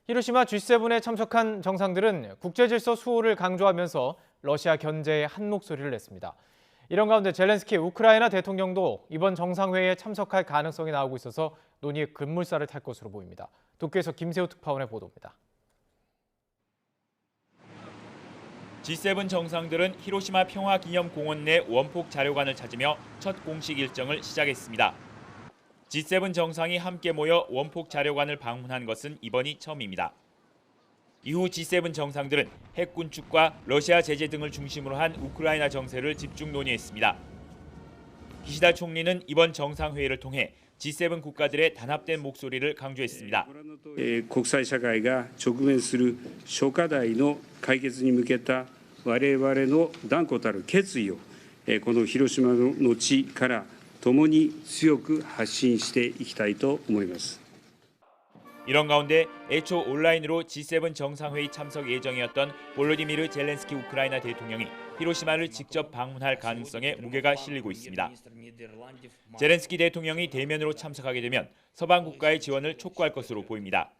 히로시마 G7에 참석한 정상들은 국제질서 수호를 강조하면서 러시아 견제에 한 목소리를 냈습니다. 이런 가운데 젤렌스키 우크라이나 대통령도 이번 정상회의에 참석할 가능성이 나오고 있어서 논의의 급물살을 탈 것으로 보입니다. 도쿄에서 김세호 특파원의 보도입니다. G7 정상들은 히로시마 평화기념공원 내 원폭 자료관을 찾으며 첫 공식 일정을 시작했습니다. G7 정상이 함께 모여 원폭 자료관을 방문한 것은 이번이 처음입니다. 이후 G7 정상들은 핵 군축과 러시아 제재 등을 중심으로 한 우크라이나 정세를 집중 논의했습니다. 기시다 총리는 이번 정상회의를 통해 G7 국가들의 단합된 목소리를 강조했습니다. 国際社会が直面する諸課題の解決に向けた我々の断固たる決意をこの広島の地から共に強く発信していきたいと思います。 이런 가운데 애초 온라인으로 G7 정상회의 참석 예정이었던 볼로디미르 젤렌스키 우크라이나 대통령이 히로시마를 직접 방문할 가능성에 무게가 실리고 있습니다. 젤렌스키 대통령이 대면으로 참석하게 되면 서방 국가의 지원을 촉구할 것으로 보입니다.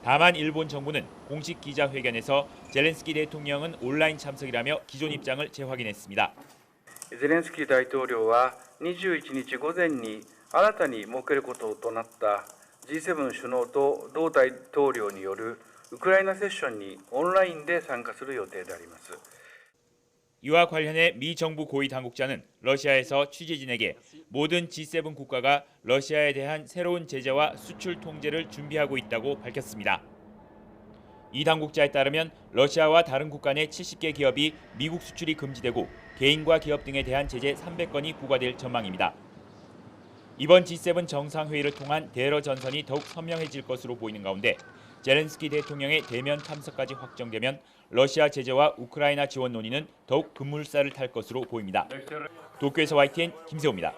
다만 일본 정부는 공식 기자회견에서 젤렌스키 대통령은 온라인 참석이라며 기존 입장을 재확인했습니다. ゼレンスキー大統領は21日午前に新たに設けることとなった G7 首脳と同大統領によるウクライナセッションにオンラインで参加する予定であります。 이와 관련해 미 정부 고위 당국자는 러시아에서 취재진에게 모든 G7 국가가 러시아에 대한 새로운 제재와 수출 통제를 준비하고 있다고 밝혔습니다. 이 당국자에 따르면 러시아와 다른 국가 내 70개 기업이 미국 수출이 금지되고 개인과 기업 등에 대한 제재 300건이 부과될 전망입니다. 이번 G7 정상회의를 통한 대러 전선이 더욱 선명해질 것으로 보이는 가운데 젤렌스키 대통령의 대면 참석까지 확정되면 러시아 제재와 우크라이나 지원 논의는 더욱 급물살을 탈 것으로 보입니다. 도쿄에서 YTN 김세호입니다.